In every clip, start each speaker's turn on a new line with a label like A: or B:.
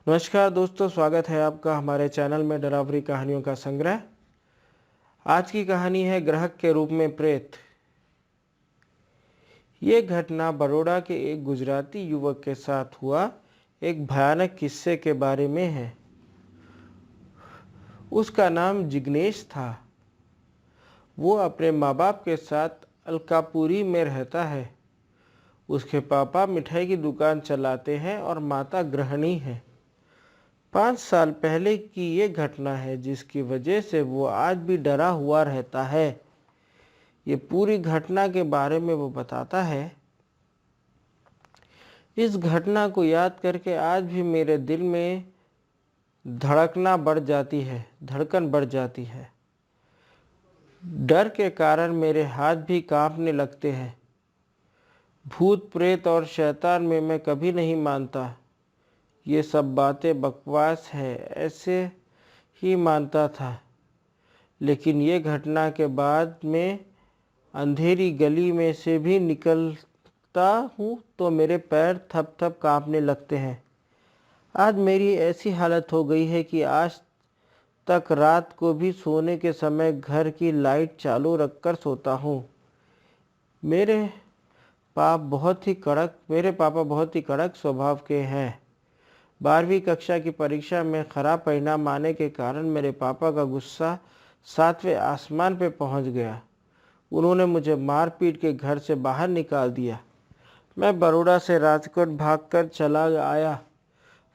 A: नमस्कार दोस्तों, स्वागत है आपका हमारे चैनल में डरावनी कहानियों का संग्रह। आज की कहानी है ग्राहक के रूप में प्रेत। ये घटना बड़ौदा के एक गुजराती युवक के साथ हुआ एक भयानक किस्से के बारे में है। उसका नाम जिग्नेश था। वो अपने माँ बाप के साथ अलकापुरी में रहता है। उसके पापा मिठाई की दुकान चलाते हैं और माता गृहिणी है। 5 साल पहले की ये घटना है जिसकी वजह से वो आज भी डरा हुआ रहता है। ये पूरी घटना के बारे में वो बताता है। इस घटना को याद करके आज भी मेरे दिल में धड़कन बढ़ जाती है। डर के कारण मेरे हाथ भी कांपने लगते हैं। भूत प्रेत और शैतान में मैं कभी नहीं मानता। ये सब बातें बकवास है, ऐसे ही मानता था। लेकिन ये घटना के बाद में अंधेरी गली में से भी निकलता हूँ तो मेरे पैर थप थप कांपने लगते हैं। आज मेरी ऐसी हालत हो गई है कि आज तक रात को भी सोने के समय घर की लाइट चालू रखकर सोता हूँ। मेरे पापा बहुत ही कड़क स्वभाव के हैं। 12वीं कक्षा की परीक्षा में खराब परिणाम आने के कारण मेरे पापा का गुस्सा 7वें आसमान पे पहुंच गया। उन्होंने मुझे मार पीट के घर से बाहर निकाल दिया। मैं बड़ौदा से राजकोट भागकर चला आया।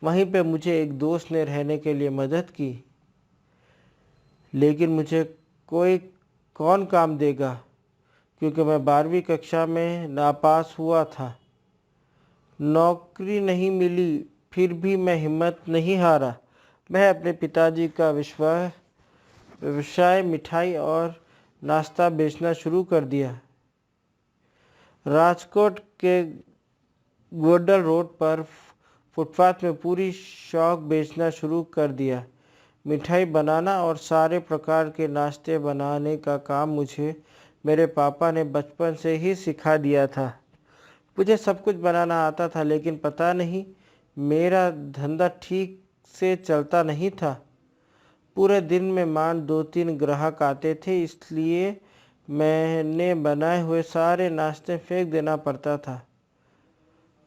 A: वहीं पे मुझे एक दोस्त ने रहने के लिए मदद की, लेकिन मुझे कोई कौन काम देगा क्योंकि मैं 12वीं कक्षा में नापास हुआ था। नौकरी नहीं मिली, फिर भी मैं हिम्मत नहीं हारा। मैं अपने पिताजी का व्यवसाय मिठाई और नाश्ता बेचना शुरू कर दिया। राजकोट के गोडल रोड पर फुटपाथ में पूरी शौक बेचना शुरू कर दिया। मिठाई बनाना और सारे प्रकार के नाश्ते बनाने का काम मुझे मेरे पापा ने बचपन से ही सिखा दिया था। मुझे सब कुछ बनाना आता था, लेकिन पता नहीं मेरा धंधा ठीक से चलता नहीं था। पूरे दिन में मान 2-3 ग्राहक आते थे, इसलिए मैंने बनाए हुए सारे नाश्ते फेंक देना पड़ता था।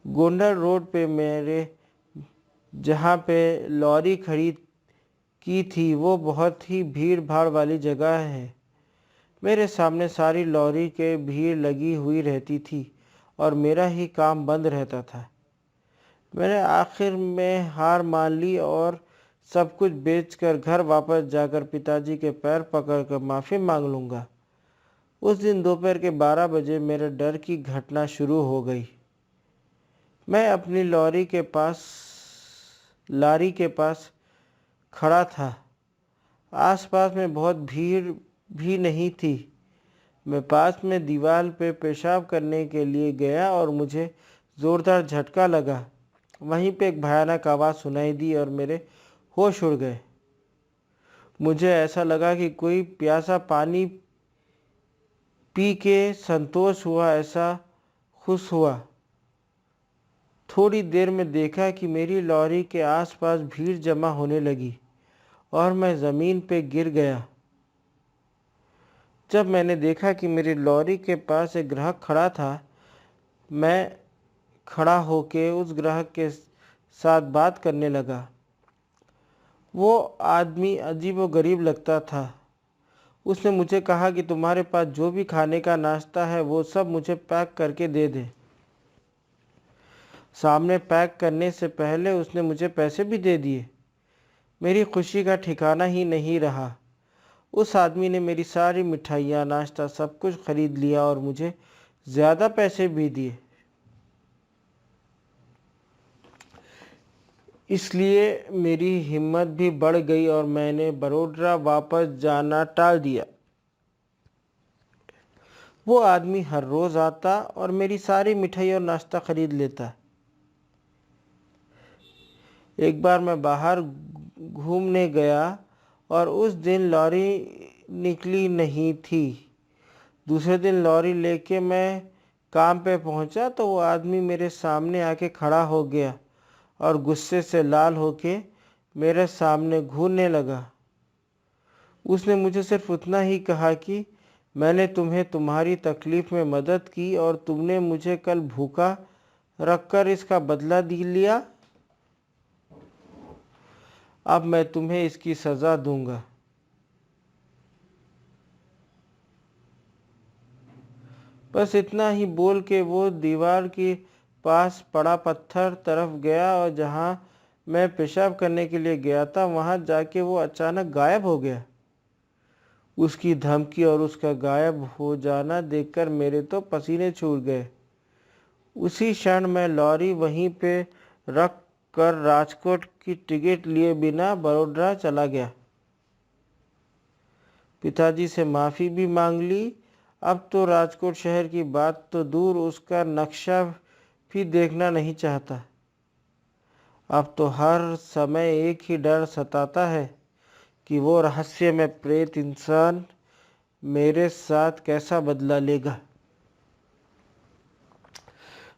A: गोंडल रोड पे मेरे जहाँ पे लॉरी खड़ी की थी वो बहुत ही भीड़ भाड़ वाली जगह है। मेरे सामने सारी लॉरी के भीड़ लगी हुई रहती थी और मेरा ही काम बंद रहता था। मैंने आखिर में हार मान ली और सब कुछ बेचकर घर वापस जाकर पिताजी के पैर पकड़कर माफ़ी मांग लूँगा। उस दिन दोपहर के 12 बजे मेरे डर की घटना शुरू हो गई। मैं अपनी लारी के पास खड़ा था। आसपास में बहुत भीड़ भी नहीं थी। मैं पास में दीवार पे पेशाब करने के लिए गया और मुझे ज़ोरदार झटका लगा। वहीं पे एक भयानक आवाज़ सुनाई दी और मेरे होश उड़ गए। मुझे ऐसा लगा कि कोई प्यासा पानी पी के संतोष हुआ, ऐसा खुश हुआ। थोड़ी देर में देखा कि मेरी लॉरी के आसपास भीड़ जमा होने लगी और मैं ज़मीन पे गिर गया। जब मैंने देखा कि मेरी लॉरी के पास एक ग्राहक खड़ा था, मैं खड़ा होके उस ग्राहक के साथ बात करने लगा। वो आदमी अजीबोगरीब लगता था। उसने मुझे कहा कि तुम्हारे पास जो भी खाने का नाश्ता है वो सब मुझे पैक करके दे दे। सामने पैक करने से पहले उसने मुझे पैसे भी दे दिए। मेरी खुशी का ठिकाना ही नहीं रहा। उस आदमी ने मेरी सारी मिठाइयाँ, नाश्ता सब कुछ खरीद लिया और मुझे ज़्यादा पैसे भी दिए। इसलिए मेरी हिम्मत भी बढ़ गई और मैंने बड़ौदा वापस जाना टाल दिया। वो आदमी हर रोज़ आता और मेरी सारी मिठाई और नाश्ता खरीद लेता। एक बार मैं बाहर घूमने गया और उस दिन लॉरी निकली नहीं थी। दूसरे दिन लॉरी लेके मैं काम पे पहुंचा तो वो आदमी मेरे सामने आके खड़ा हो गया और गुस्से से लाल होके मेरे सामने घूरने लगा। उसने मुझे सिर्फ उतना ही कहा कि मैंने तुम्हें तुम्हारी तकलीफ में मदद की और तुमने मुझे कल भूखा रखकर इसका बदला लिया। अब मैं तुम्हें इसकी सज़ा दूंगा। बस इतना ही बोल के वो दीवार के पास पड़ा पत्थर तरफ गया और जहाँ मैं पेशाब करने के लिए गया था वहाँ जाके वो अचानक गायब हो गया। उसकी धमकी और उसका गायब हो जाना देखकर मेरे तो पसीने छूट गए। उसी क्षण मैं लॉरी वहीं पे रख कर राजकोट की टिकट लिए बिना बड़ोदरा चला गया। पिताजी से माफ़ी भी मांग ली। अब तो राजकोट शहर की बात तो दूर, उसका नक्शा भी देखना नहीं चाहता। अब तो हर समय एक ही डर सताता है कि वो रहस्यमय प्रेत इंसान मेरे साथ कैसा बदला लेगा।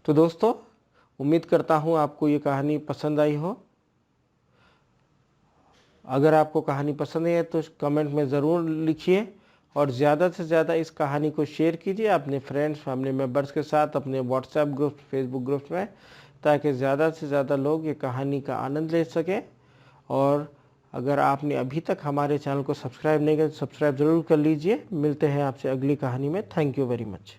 A: तो दोस्तों, उम्मीद करता हूँ आपको ये कहानी पसंद आई हो। अगर आपको कहानी पसंद आई है तो कमेंट में ज़रूर लिखिए और ज़्यादा से ज़्यादा इस कहानी को शेयर कीजिए अपने फ्रेंड्स, फैमिली मेम्बर्स के साथ, अपने व्हाट्सएप ग्रुप, फेसबुक ग्रुप में, ताकि ज़्यादा से ज़्यादा लोग ये कहानी का आनंद ले सकें। और अगर आपने अभी तक हमारे चैनल को सब्सक्राइब नहीं किया तो सब्सक्राइब ज़रूर कर लीजिए। मिलते हैं आपसे अगली कहानी में। Thank you very much.